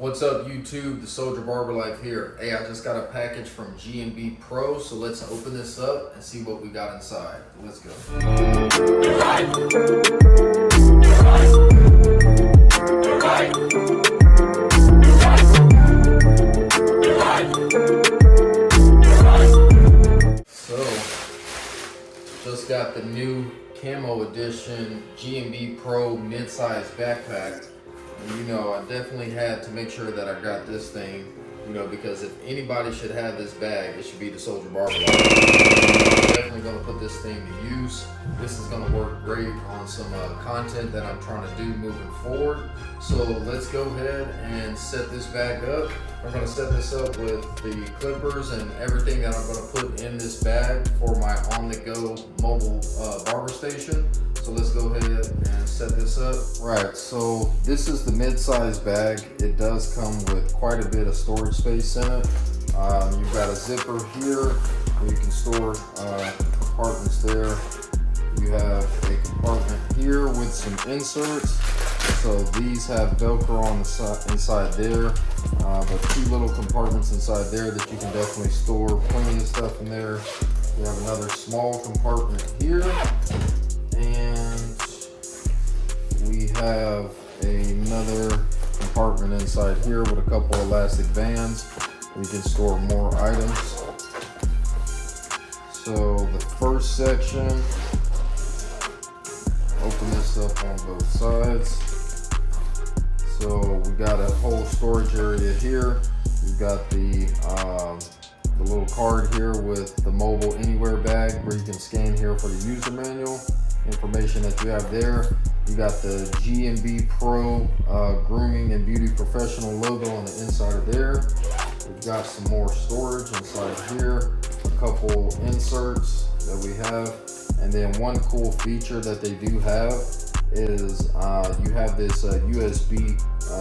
What's up YouTube, the Soldier Barber Life here. Hey, I just got a package from G&BPro, so let's open this up and see what we got inside. Let's go. So, just got the new Camo edition G&BPro mid-size backpack. And, you know, I definitely had to make sure that I got this thing, you know, because if anybody should have this bag, it should be the Soldier Barber. I'm definitely going to put this thing to use. This is going to work great on some content that I'm trying to do moving forward. So let's go ahead and set this bag up. I'm going to set this up with the clippers and everything that I'm going to put in this bag for my on-the-go mobile barber station. So let's go ahead and set this up. Right, so this is the mid-size bag. It does come with quite a bit of storage space in it. You've got a zipper here where you can store compartments there. You have a compartment here with some inserts. So these have Velcro on the inside there, but two little compartments inside there that you can definitely store plenty of stuff in there. You have another small compartment here, and we have another compartment inside here with a couple elastic bands where you can store more items. So the first section, open this up on both sides. So we got a whole storage area here. We've got the little card here with the mobile anywhere bag where you can scan here for the user manual information that you have there. You got the G&BPro grooming and beauty professional logo on the inside of there. We've got some more storage inside here, a couple inserts that we have, and then one cool feature that they do have is you have this USB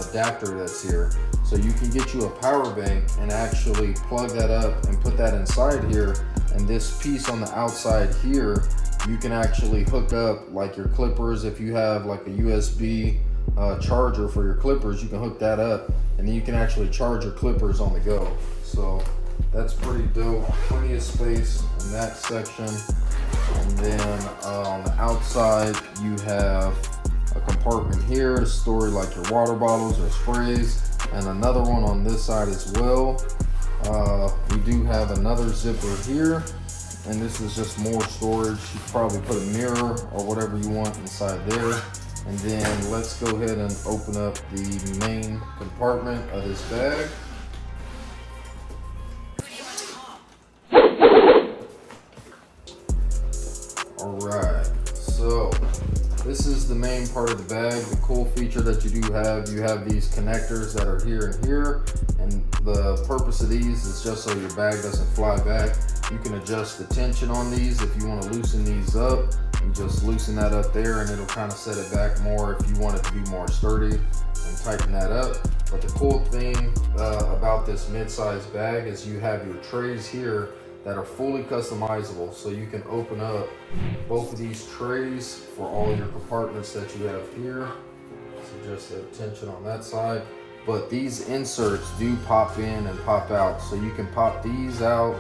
adapter that's here. So you can get you a power bank and actually plug that up and put that inside here, and this piece on the outside here, you can actually hook up like your clippers. If you have like a USB charger for your clippers, you can hook that up and then you can actually charge your clippers on the go. So that's pretty dope. Plenty of space in that section. And then on the outside, you have a compartment here to store like your water bottles or sprays, and another one on this side as well. We do have another zipper here, and this is just more storage. You can probably put a mirror or whatever you want inside there. And then let's go ahead and open up the main compartment of this bag. Alright, so this is the main part of the bag. The cool feature that you do have, you have these connectors that are here and here, and the purpose of these is just so your bag doesn't fly back. You can adjust the tension on these. If you want to loosen these up, you just loosen that up there and it'll kind of set it back more if you want it to be more sturdy, and tighten that up. But the cool thing about this mid-size bag is you have your trays here that are fully customizable, so you can open up both of these trays for all your compartments that you have here. So just the tension on that side, but these inserts do pop in and pop out, so you can pop these out,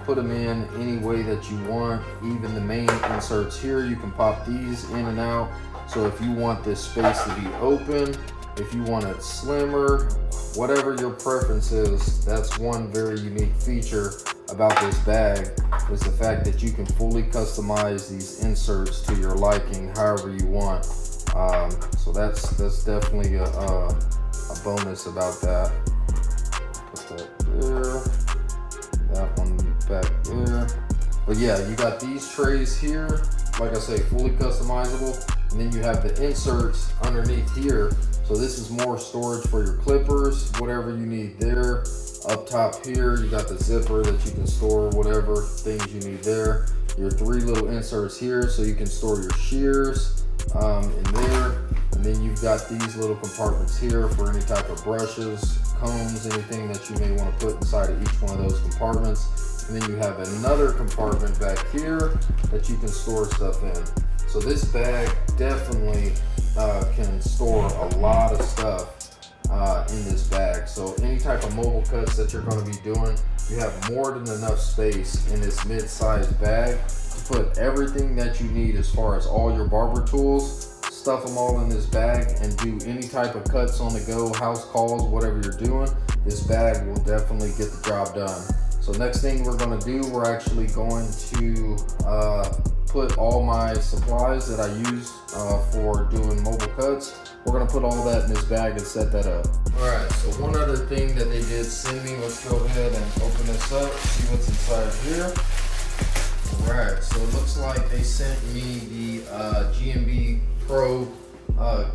put them in any way that you want. Even the main inserts here, you can pop these in and out. So if you want this space to be open, if you want it slimmer, whatever your preference is, that's one very unique feature about this bag, is the fact that you can fully customize these inserts to your liking however you want. So that's definitely a bonus about that. Put that there, that one back there. But yeah, you got these trays here, like I say, fully customizable, and then you have the inserts underneath here. So this is more storage for your clippers, whatever you need there. Up top here, you got the zipper that you can store whatever things you need there. Your three little inserts here, so you can store your shears in there. And then you've got these little compartments here for any type of brushes, combs, anything that you may want to put inside of each one of those compartments. And then you have another compartment back here that you can store stuff in. So this bag definitely can store a lot of stuff in this bag. So any type of mobile cuts that you're going to be doing, you have more than enough space in this mid-sized bag to put everything that you need as far as all your barber tools. Stuff them all in this bag and do any type of cuts on the go, house calls, whatever you're doing. This bag will definitely get the job done. So next thing we're going to do, we're actually going to put all my supplies that I use for doing mobile cuts. We're going to put all that in this bag and set that up. All right, so one other thing that they did send me, let's go ahead and open this up, see what's inside here. All right, so it looks like they sent me the G&BPro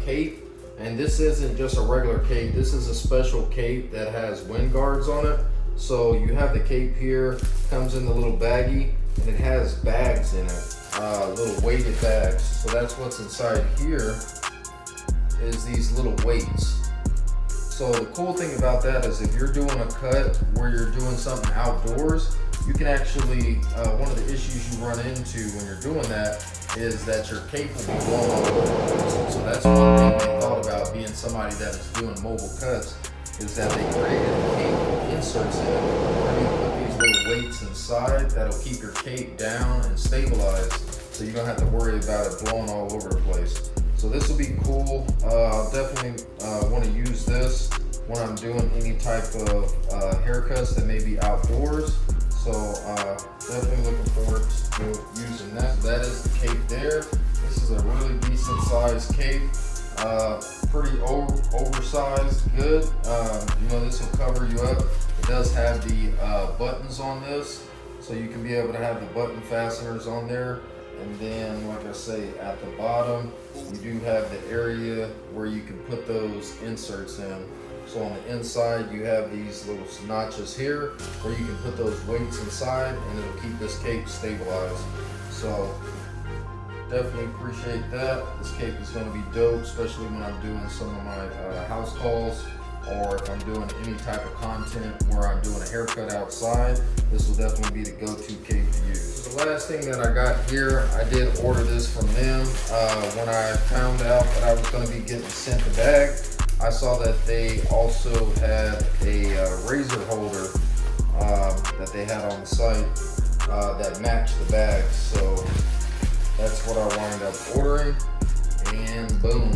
cape. And this isn't just a regular cape, this is a special cape that has wind guards on it. So you have the cape here, comes in the little baggie, and it has bags in it, little weighted bags. So that's what's inside here, is these little weights. So the cool thing about that is if you're doing a cut where you're doing something outdoors, you can actually, one of the issues you run into when you're doing that is that your cape will be blown all over. So that's one thing they thought about being somebody that is doing mobile cuts, is that they created a cape with inserts in it where you put these little weights inside that'll keep your cape down and stabilized, so you don't have to worry about it blowing all over the place. So this will be cool. I'll definitely want to use this when I'm doing any type of haircuts that may be outdoors. So definitely looking forward to using that. That is the cape there. This is a really decent sized cape. Pretty oversized, good. You know, this will cover you up. It does have the buttons on this, so you can be able to have the button fasteners on there. And then, like I say, at the bottom, you do have the area where you can put those inserts in. So on the inside, you have these little notches here where you can put those weights inside, and it'll keep this cape stabilized. So definitely appreciate that. This cape is going to be dope, especially when I'm doing some of my house calls, or if I'm doing any type of content where I'm doing a haircut outside. This will definitely be the go-to cape to use. The last thing that I got here, I did order this from them. When I found out that I was going to be getting sent the bag, I saw that they also had a razor holder that they had on the site that matched the bag. So that's what I wound up ordering, and boom,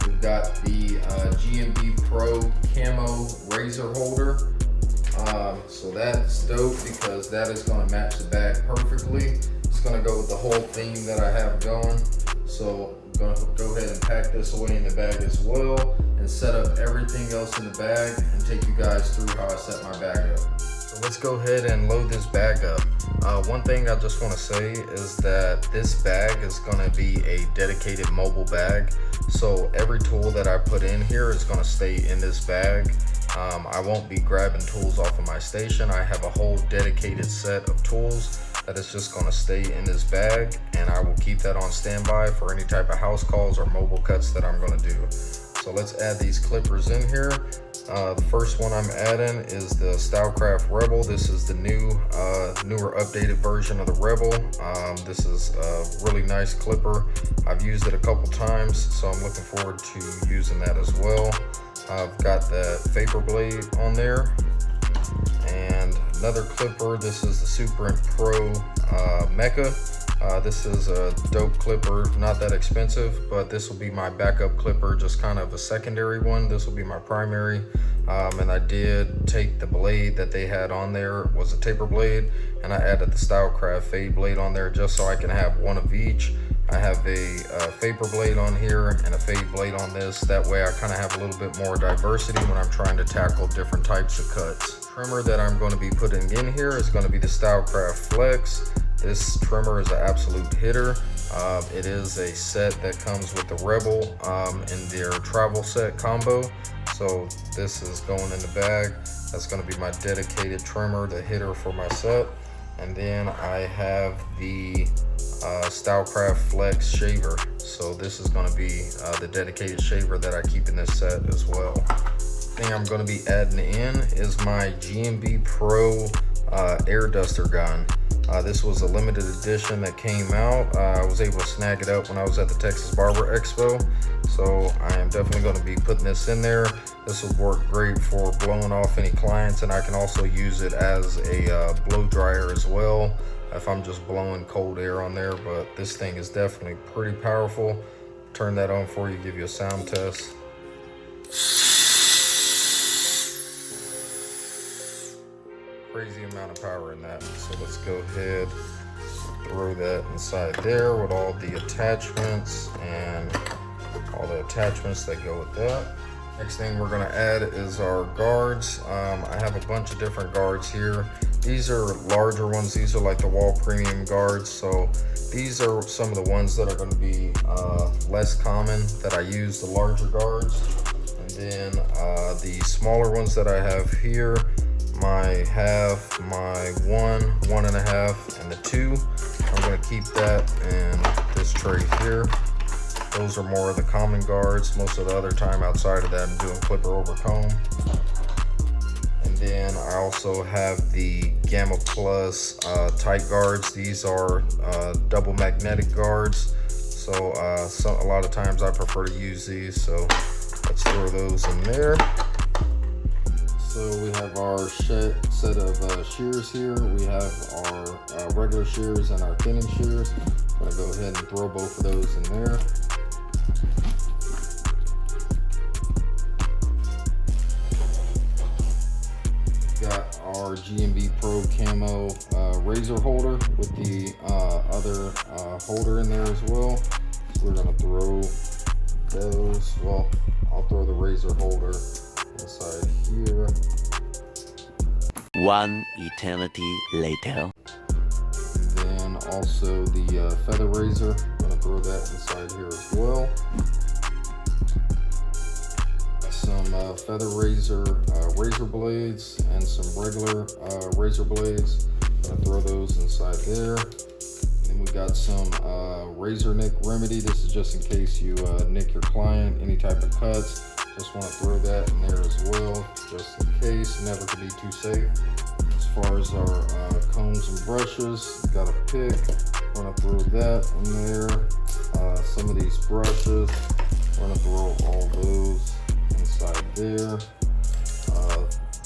we've got the G&BPro Camo razor holder. So that's dope because that is going to match the bag perfectly. It's going to go with the whole theme that I have going. So I'm going to go ahead and pack this away in the bag as well and set up everything else in the bag and take you guys through how I set my bag up. So let's go ahead and load this bag up. One thing I just want to say is that this bag is going to be a dedicated mobile bag. So every tool that I put in here is going to stay in this bag. I won't be grabbing tools off of my station. I have a whole dedicated set of tools that is just going to stay in this bag, and I will keep that on standby for any type of house calls or mobile cuts that I'm going to do. So let's add these clippers in here. The first one I'm adding is the Stylecraft Rebel. This is the newer updated version of the Rebel. This is a really nice clipper. I've used it a couple times, so I'm looking forward to using that as well. I've got the Vapor Blade on there, and another clipper. This is the Super Pro Mecha. This is a dope clipper, not that expensive, but this will be my backup clipper, just kind of a secondary one. This will be my primary. And I did take the blade that they had on there, was a taper blade, and I added the Stylecraft fade blade on there just so I can have one of each. I have a vapor blade on here and a fade blade on this. That way I kind of have a little bit more diversity when I'm trying to tackle different types of cuts. Trimmer that I'm going to be putting in here is going to be the Stylecraft Flex. This trimmer is an absolute hitter. It is a set that comes with the Rebel in their travel set combo. So this is going in the bag. That's going to be my dedicated trimmer, the hitter for my set. And then I have the Stylecraft Flex shaver. So this is going to be the dedicated shaver that I keep in this set as well. Thing I'm going to be adding in is my G&BPro air duster gun. This was a limited edition that came out. I was able to snag it up when I was at the Texas Barber Expo. So I am definitely going to be putting this in there. This will work great for blowing off any clients, and I can also use it as a blow dryer as well if I'm just blowing cold air on there. But this thing is definitely pretty powerful. Turn that on for you, give you a sound test. Crazy amount of power in that. So let's go ahead, throw that inside there with all the attachments and all the attachments that go with that. Next thing we're going to add is our guards. I have a bunch of different guards here. These are larger ones. These are like the wall premium guards. So these are some of the ones that are going to be less common that I use, the larger guards. And then the smaller ones that I have here, my half, my 1, 1.5, and the 2. I'm going to keep that in this tray here. Those are more of the common guards. Most of the other time outside of that, I'm doing clipper over comb. And then I also have the Camo Plus tight guards. These are double magnetic guards. So a lot of times I prefer to use these. So let's throw those in there. So we have our set of shears here. We have our regular shears and our thinning shears. I'm gonna go ahead and throw both of those in there. Got our G&BPro Camo razor holder with the other holder in there as well. So we're gonna throw those. Well, I'll throw the razor holder inside here. One eternity later. And then also the feather razor. I'm gonna throw that inside here as well. Some feather razor razor blades and some regular razor blades. I'm gonna throw those inside there. Then we got some razor nick remedy. This is just in case you nick your client, any type of cuts. Just want to throw that in there as well, just in case. Never can be too safe. As far as our combs and brushes, got a pick. I'm gonna throw that in there. Some of these brushes, we're gonna throw all those inside there.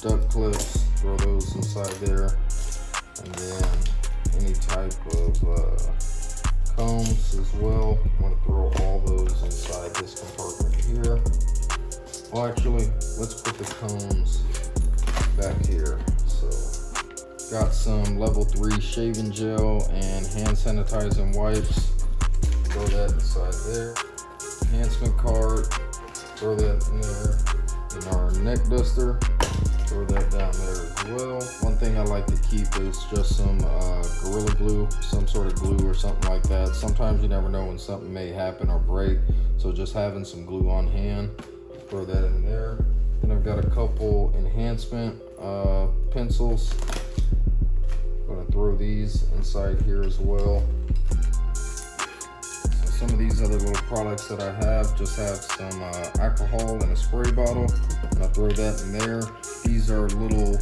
Duck clips, throw those inside there. And then any type of combs as well. I'm gonna throw all those inside this compartment here. Well, actually, let's put the combs back here. So, got some level 3 shaving gel and hand sanitizing wipes. Throw that inside there. Enhancement card, throw that in there. And our neck duster, throw that down there as well. One thing I like to keep is just some Gorilla Glue, some sort of glue or something like that. Sometimes you never know when something may happen or break, so just having some glue on hand. Throw that in there. Then I've got a couple enhancement pencils. I'm gonna throw these inside here as well. So some of these other little products that I have just have some alcohol in a spray bottle. I'm gonna throw that in there. These are little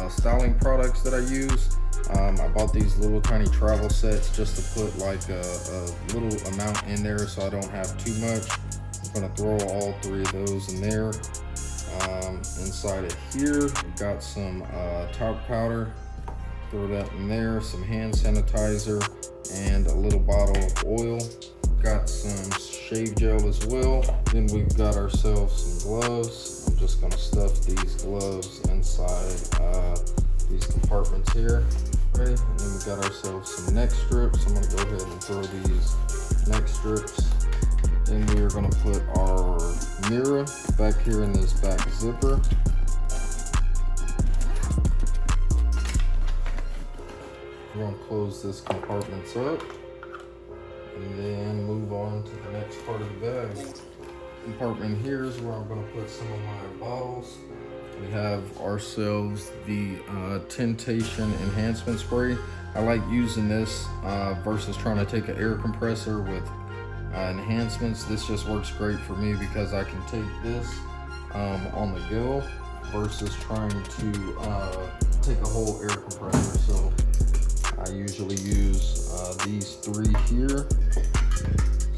styling products that I use. I bought these little tiny travel sets just to put like a little amount in there so I don't have too much. I'm gonna throw all 3 of those in there. Inside of here, we've got some talc powder. Throw that in there. Some hand sanitizer and a little bottle of oil. Got some shave gel as well. Then we've got ourselves some gloves. I'm just gonna stuff these gloves inside these compartments here. Ready? And then we've got ourselves some neck strips. I'm gonna go ahead and throw these neck strips. Then we are going to put our mirror back here in this back zipper. We're going to close this compartment up and then move on to the next part of the bag. Compartment here is where I'm going to put some of my bottles. We have ourselves the tintation enhancement spray. I like using this versus trying to take an air compressor with enhancements. This just works great for me because I can take this on the go versus trying to take a whole air compressor. So I usually use these three here.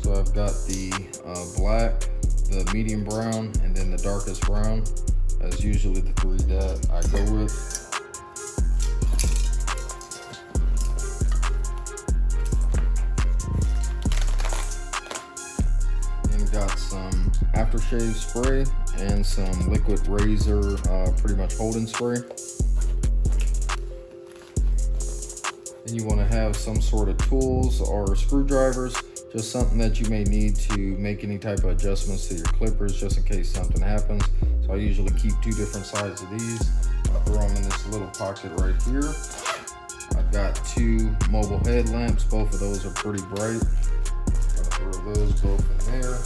So I've got the black, the medium brown, and then the darkest brown. That's usually the three that I go with. And got some aftershave spray and some liquid razor, pretty much holding spray. Then you want to have some sort of tools or screwdrivers, just something that you may need to make any type of adjustments to your clippers just in case something happens. So I usually keep two different sides of these. I throw them in this little pocket right here. I've got two mobile headlamps. Both of those are pretty bright. I'm gonna throw those both in there.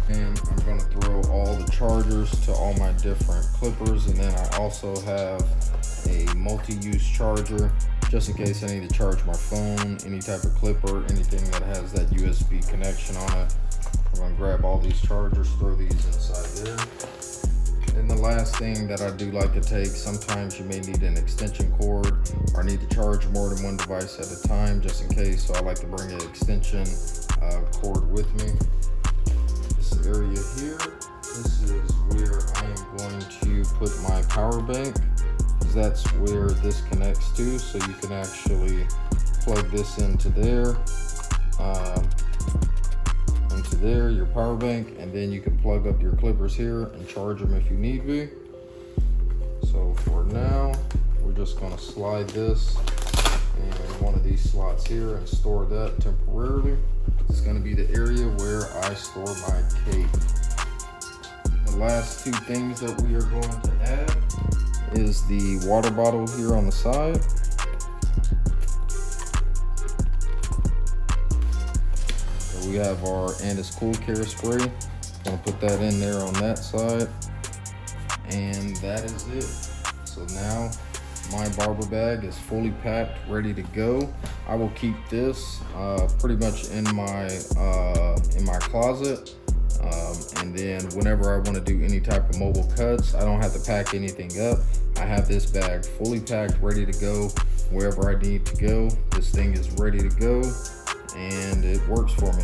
And I'm gonna throw all the chargers to all my different clippers. And then I also have a multi-use charger just in case I need to charge my phone, any type of clipper, anything that has that USB connection on it. I'm gonna grab all these chargers, throw these inside there. And the last thing that I do like to take, sometimes you may need an extension cord or need to charge more than one device at a time just in case. So I like to bring an extension cord with me. This area here, this is where I am going to put my power bank. That's where this connects to, so you can actually plug this into there, your power bank, and then you can plug up your clippers here and charge them if you need be. So for now, we're just going to slide this in one of these slots here and store that temporarily. This is going to be the area where I store my cape. The last two things that we are going to add is the water bottle here on the side. So we have our Andis Cool Care spray. Gonna put that in there on that side, and that is it. So now my barber bag is fully packed, ready to go. I will keep this pretty much in my closet. And then whenever I want to do any type of mobile cuts, I don't have to pack anything up. I have this bag fully packed, ready to go wherever I need to go. This thing is ready to go and it works for me.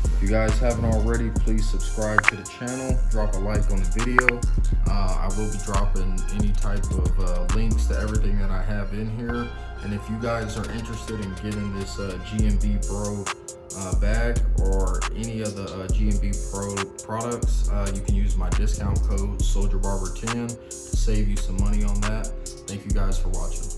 If you guys haven't already, please subscribe to the channel, drop a like on the video. I will be dropping any type of links to everything that I have in here. And if you guys are interested in getting this G&BPro bag or any of the G&BPro products, you can use my discount code SoldierBarber10 to save you some money on that. Thank you guys for watching.